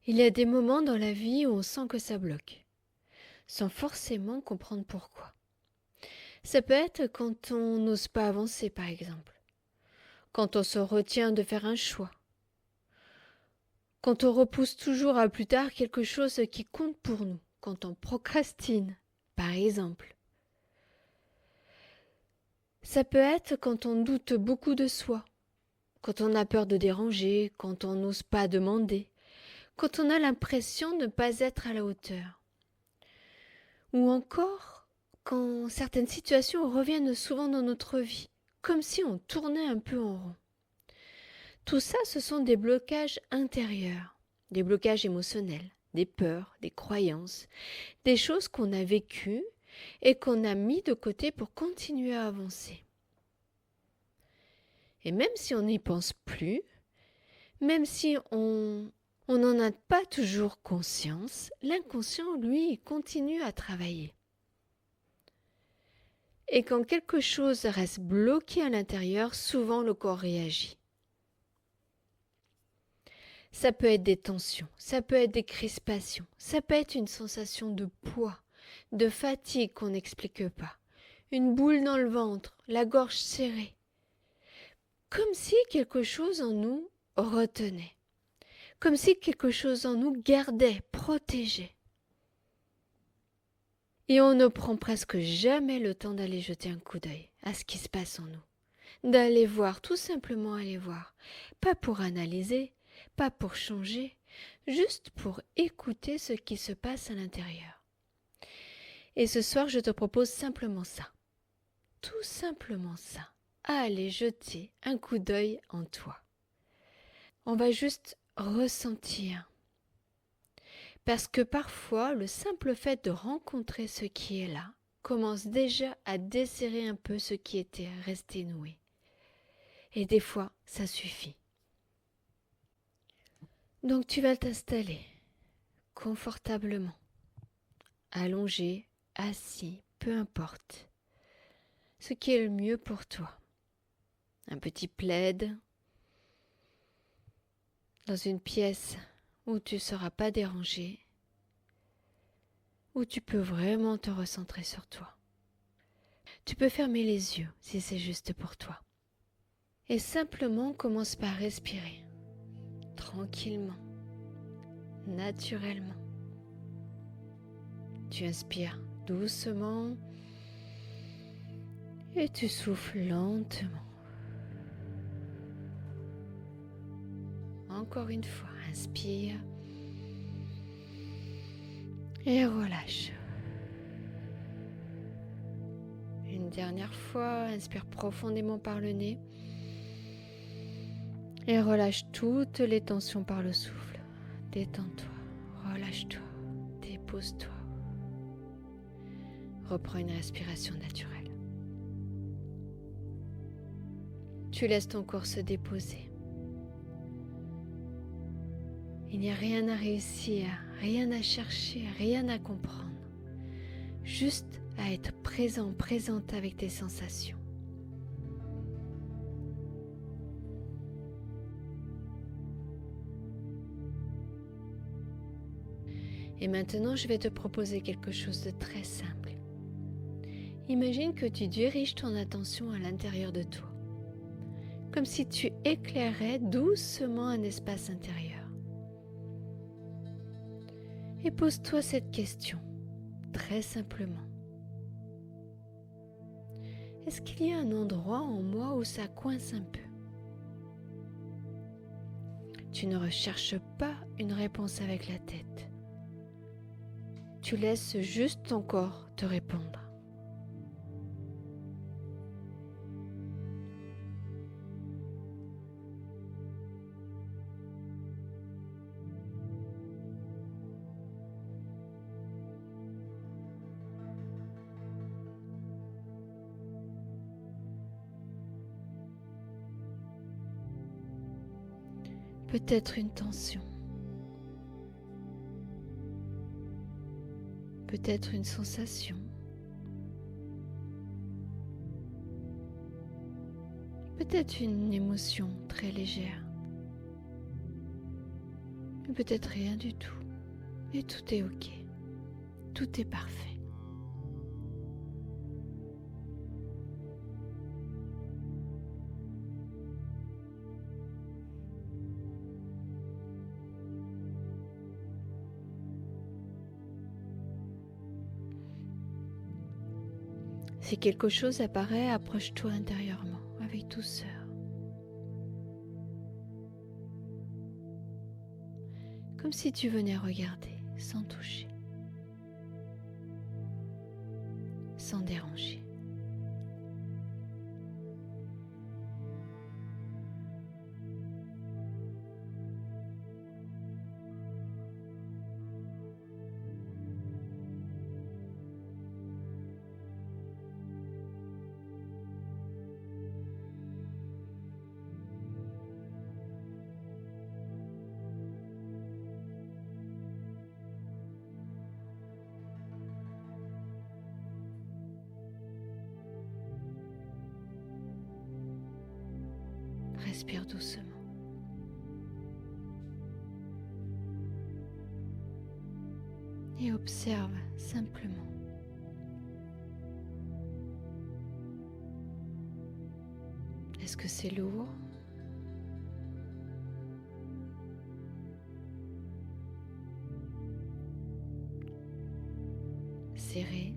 Il y a des moments dans la vie où on sent que ça bloque, sans forcément comprendre pourquoi. Ça peut être quand on n'ose pas avancer, par exemple, quand on se retient de faire un choix, quand on repousse toujours à plus tard quelque chose qui compte pour nous, quand on procrastine, par exemple. Ça peut être quand on doute beaucoup de soi, quand on a peur de déranger, quand on n'ose pas demander, quand on a l'impression de ne pas être à la hauteur. Ou encore quand certaines situations reviennent souvent dans notre vie, comme si on tournait un peu en rond. Tout ça, ce sont des blocages intérieurs, des blocages émotionnels, des peurs, des croyances, des choses qu'on a vécues et qu'on a mis de côté pour continuer à avancer. Et même si on n'y pense plus, même si on n'en a pas toujours conscience, l'inconscient, lui, continue à travailler. Et quand quelque chose reste bloqué à l'intérieur, souvent le corps réagit. Ça peut être des tensions, ça peut être des crispations, ça peut être une sensation de poids, de fatigue qu'on n'explique pas, une boule dans le ventre, la gorge serrée. Comme si quelque chose en nous retenait, comme si quelque chose en nous gardait, protégeait. Et on ne prend presque jamais le temps d'aller jeter un coup d'œil à ce qui se passe en nous, d'aller voir, tout simplement aller voir, pas pour analyser, pas pour changer, juste pour écouter ce qui se passe à l'intérieur. Et ce soir, je te propose simplement ça, tout simplement ça, à aller jeter un coup d'œil en toi. On va juste ressentir. Parce que parfois, le simple fait de rencontrer ce qui est là commence déjà à desserrer un peu ce qui était resté noué. Et des fois, ça suffit. Donc tu vas t'installer confortablement, allongé, assis, peu importe, ce qui est le mieux pour toi. Un petit plaid, dans une pièce où tu ne seras pas dérangé, où tu peux vraiment te recentrer sur toi. Tu peux fermer les yeux si c'est juste pour toi. Et simplement commence par respirer, tranquillement, naturellement. Tu inspires doucement et tu souffles lentement. Encore une fois, inspire et relâche. Une dernière fois, inspire profondément par le nez et relâche toutes les tensions par le souffle. Détends-toi, relâche-toi, dépose-toi. Reprends une respiration naturelle. Tu laisses ton corps se déposer. Il n'y a rien à réussir, rien à chercher, rien à comprendre. Juste à être présent, présente avec tes sensations. Et maintenant, je vais te proposer quelque chose de très simple. Imagine que tu diriges ton attention à l'intérieur de toi, comme si tu éclairais doucement un espace intérieur. Et pose-toi cette question, très simplement. Est-ce qu'il y a un endroit en moi où ça coince un peu? Tu ne recherches pas une réponse avec la tête. Tu laisses juste ton corps te répondre. Peut-être une tension, peut-être une sensation, peut-être une émotion très légère, ou peut-être rien du tout. Et tout est ok, tout est parfait. Si quelque chose apparaît, approche-toi intérieurement, avec douceur. Comme si tu venais regarder, sans toucher, sans déranger. Respire doucement. Et observe simplement. Est-ce que c'est lourd? Serré?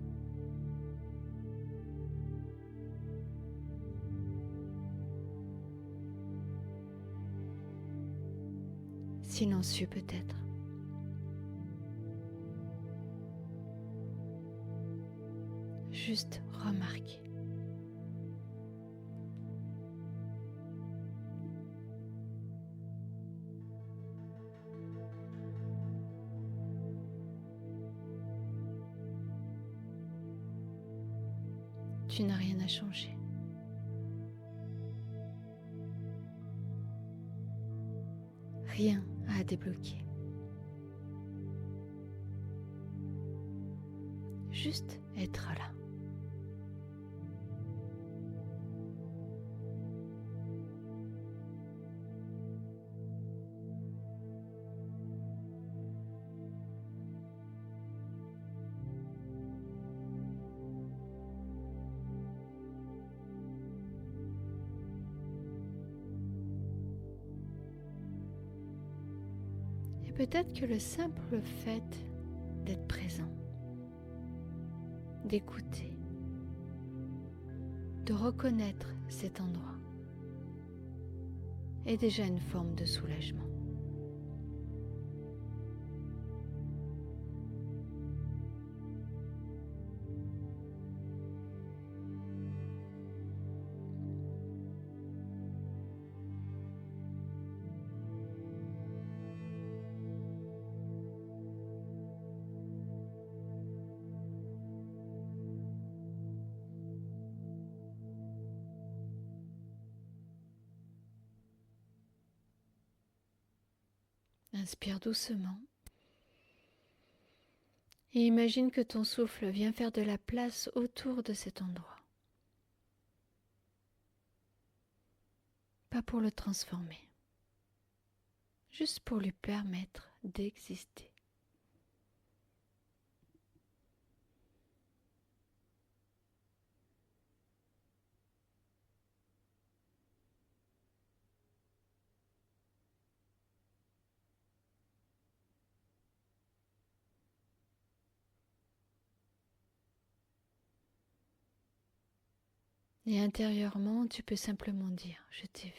Silencieux peut-être? Juste remarquer. Tu n'as rien à changer. Rien à débloquer. Juste être là. Et peut-être que le simple fait d'être présent, d'écouter, de reconnaître cet endroit est déjà une forme de soulagement. Inspire doucement et imagine que ton souffle vient faire de la place autour de cet endroit. Pas pour le transformer, juste pour lui permettre d'exister. Et intérieurement, tu peux simplement dire « Je t'ai vu ».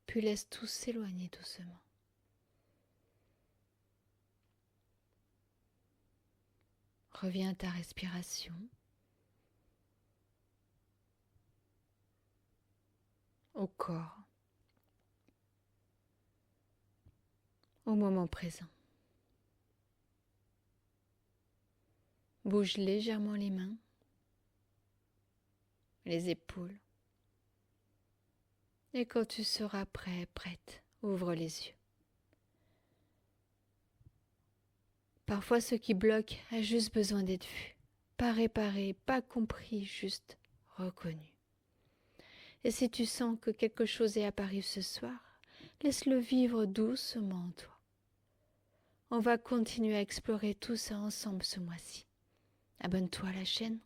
Puis laisse tout s'éloigner doucement. Reviens à ta respiration, au corps. au moment présent. Bouge légèrement les mains, les épaules. Et quand tu seras prêt, prête, ouvre les yeux. Parfois, ce qui bloque a juste besoin d'être vu. Pas réparé, pas compris, juste reconnu. Et si tu sens que quelque chose est apparu ce soir, laisse-le vivre doucement en toi. On va continuer à explorer tout ça ensemble ce mois-ci. Abonne-toi à la chaîne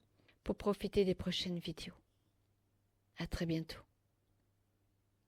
pour profiter des prochaines vidéos. À très bientôt.